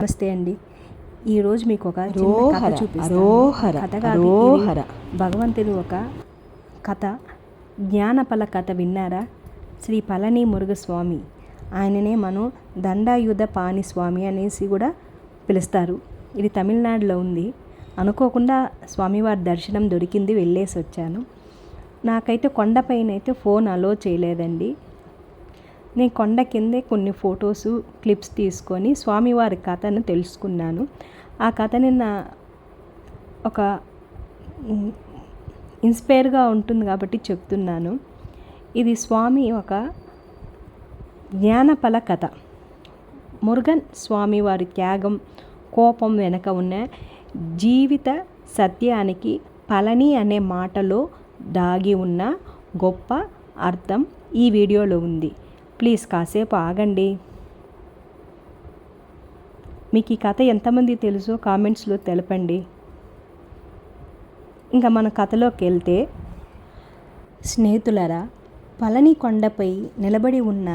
నమస్తే అండి. ఈరోజు మీకు ఒక చిన్న కథ చూపిస్తాను. కథ కాదు, భగవంతుని ఒక కథ. జ్ఞానపల కథ విన్నారా? శ్రీ పళని మురుగస్వామి, ఆయననే మనం దండాయుధపాణి స్వామి అనేసి కూడా పిలుస్తారు. ఇది తమిళనాడులో ఉంది. అనుకోకుండా స్వామివారి దర్శనం దొరికింది, వెళ్ళేసి వచ్చాను. నాకైతే కొండపైన అయితే ఫోన్ అలో చేయలేదండి. నేను కొండ కిందే కొన్ని ఫొటోసు క్లిప్స్ తీసుకొని స్వామివారి కథను తెలుసుకున్నాను. ఆ కథని నా ఒక ఇన్స్పైర్గా ఉంటుంది కాబట్టి చెప్తున్నాను. ఇది స్వామి ఒక జ్ఞానపల కథ. మురుగన్ స్వామివారి త్యాగం, కోపం వెనక ఉన్న జీవిత సత్యానికి పళని అనే మాటలో దాగి ఉన్న గొప్ప అర్థం ఈ వీడియోలో ఉంది. ప్లీజ్ కాసేపు ఆగండి. మీకు ఈ కథ ఎంతమంది తెలుసో కామెంట్స్లో తెలపండి. ఇంకా మన కథలోకి వెళ్తే, స్నేహితులరా, పళని కొండపై నిలబడి ఉన్న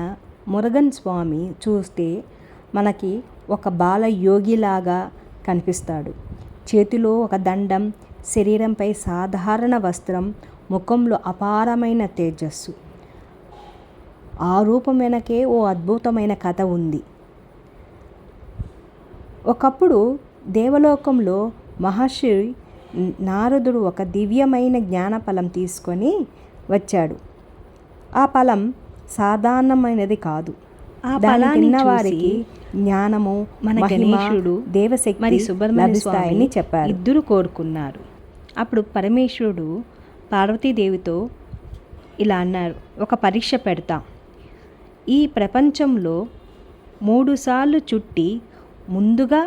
మురుగన్ స్వామి చూస్తే మనకి ఒక బాల యోగిలాగా కనిపిస్తాడు. చేతిలో ఒక దండం, శరీరంపై సాధారణ వస్త్రం, ముఖంలో అపారమైన తేజస్సు. ఆ రూపం వెనకే ఓ అద్భుతమైన కథ ఉంది. ఒకప్పుడు దేవలోకంలో మహర్షి నారదుడు ఒక దివ్యమైన జ్ఞానఫలం తీసుకొని వచ్చాడు. ఆ ఫలం సాధారణమైనది కాదు. దాన్ని తిన్నవారికి జ్ఞానము, మన గణేశుడు, దేవశక్తి మరి సుబ్రహ్మణ్య స్వామిని చెప్పారు. ఇద్దరు కోరుకున్నారు. అప్పుడు పరమేశ్వరుడు పార్వతీదేవితో ఇలా అన్నారు, ఒక పరీక్ష పెడతాం. ఈ ప్రపంచంలో 3 సార్లు చుట్టి ముందుగా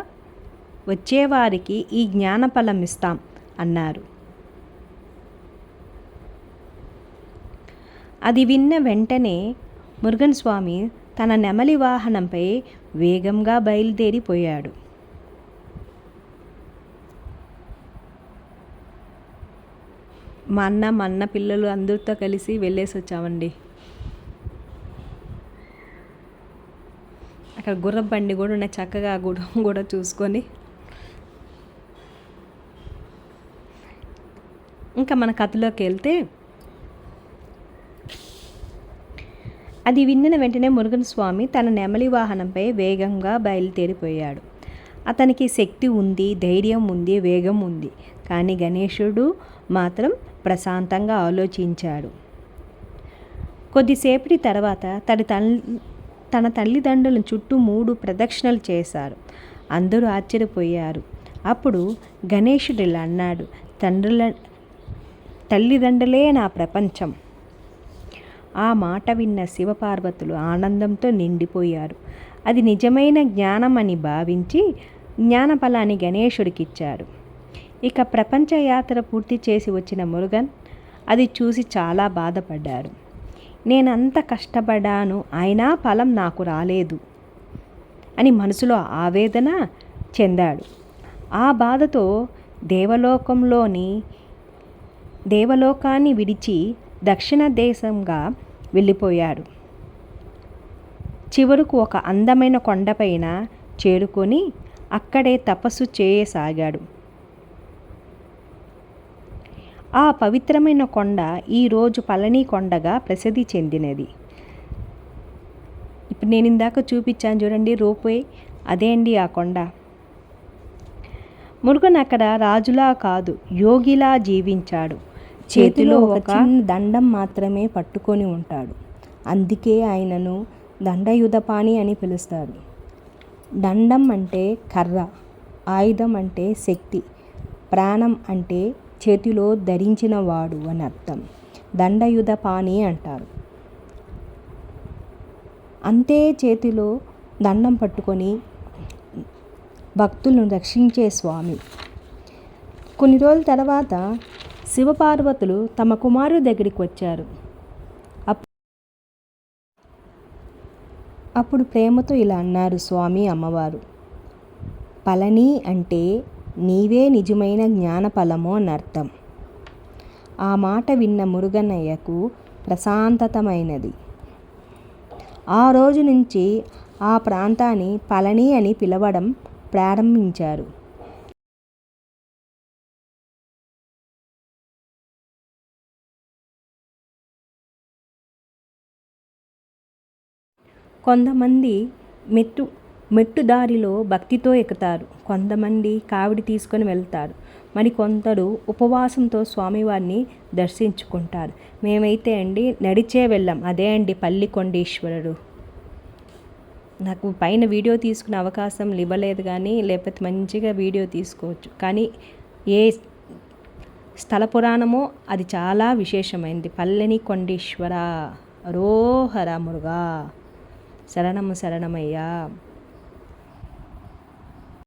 వచ్చేవారికి ఈ జ్ఞానఫలం ఇస్తాం అన్నారు. అది విన్న వెంటనే మురుగన్ స్వామి తన నెమలి వాహనంపై వేగంగా బయలుదేరిపోయాడు. మా అన్న పిల్లలు అందరితో కలిసి వెళ్ళేసి వచ్చామండి. అక్కడ గుర్రం బండి కూడా ఉన్నాయి, చక్కగా గుర్రం కూడా చూసుకొని. ఇంకా మన కథలోకి వెళ్తే, అది విన్న వెంటనే మురుగన్ స్వామి తన నెమలి వాహనంపై వేగంగా బయలుదేరిపోయాడు. అతనికి శక్తి ఉంది, ధైర్యం ఉంది, వేగం ఉంది. కానీ గణేశుడు మాత్రం ప్రశాంతంగా ఆలోచించాడు. కొద్దిసేపటి తర్వాత తన తల్లిదండ్రుల చుట్టూ 3 ప్రదక్షిణలు చేశారు. అందరూ ఆశ్చర్యపోయారు. అప్పుడు గణేశుడు ఇలా అన్నాడు, తల్లిదండ్రులే నా ప్రపంచం. ఆ మాట విన్న శివపార్వతులు ఆనందంతో నిండిపోయారు. అది నిజమైన జ్ఞానం అని భావించి జ్ఞానఫలాన్ని గణేశుడికిచ్చారు. ఇక ప్రపంచ యాత్ర పూర్తి చేసి వచ్చిన మురుగన్ అది చూసి చాలా బాధపడ్డారు. నేనంత కష్టపడ్డాను, అయినా ఫలం నాకు రాలేదు అని మనసులో ఆవేదన చెందాడు. ఆ బాధతో దేవలోకాన్ని విడిచి దక్షిణ దేశంగా వెళ్ళిపోయాడు. చివరకు ఒక అందమైన కొండపైన చేరుకొని అక్కడే తపస్సు చేయసాగాడు. ఆ పవిత్రమైన కొండ ఈరోజు పళని కొండగా ప్రసిద్ధి చెందినది. ఇప్పుడు నేను ఇందాక చూపించాను చూడండి రోప్వే, అదే అండి ఆ కొండ. మురుగన్ అక్కడ రాజులా కాదు, యోగిలా జీవించాడు. చేతిలో ఒక చిన్న దండం మాత్రమే పట్టుకొని ఉంటాడు. అందుకే ఆయనను దండయుధపాణి అని పిలుస్తారు. దండం అంటే కర్ర, ఆయుధం అంటే శక్తి, ప్రాణం అంటే చేతిలో ధరించిన వాడు అని అర్థం. దండయుధపాణి అంటారు. అంతే చేతిలో దండం పట్టుకొని భక్తులను రక్షించే స్వామి. కొన్ని రోజుల తర్వాత శివపార్వతులు తమ కుమారుడి దగ్గరికి వచ్చారు. అప్పుడు ప్రేమతో ఇలా అన్నారు స్వామి అమ్మవారు, పళని అంటే నీవే నిజమైన జ్ఞానఫలము అని అర్థం. ఆ మాట విన్న మురుగన్నయ్యకు ప్రశాంతతమైనది. ఆ రోజు నుంచి ఆ ప్రాంతాన్ని పళని అని పిలవడం ప్రారంభించారు. కొంతమంది మెట్టుదారిలో భక్తితో ఎక్కుతారు, కొంతమంది కావిడి తీసుకొని వెళ్తారు, మరికొందరు ఉపవాసంతో స్వామివారిని దర్శించుకుంటారు. మేమైతే అండి నడిచే వెళ్ళాం. అదే అండి పల్లికొండేశ్వరుడు. నాకు పైన వీడియో తీసుకునే అవకాశం ఇవ్వలేదు, కానీ లేకపోతే మంచిగా వీడియో తీసుకోవచ్చు. కానీ ఏ స్థల పురాణమో అది చాలా విశేషమైంది. పల్లెనికొండేశ్వర, అరోహర మురుగా, శరణము శరణమయ్యా.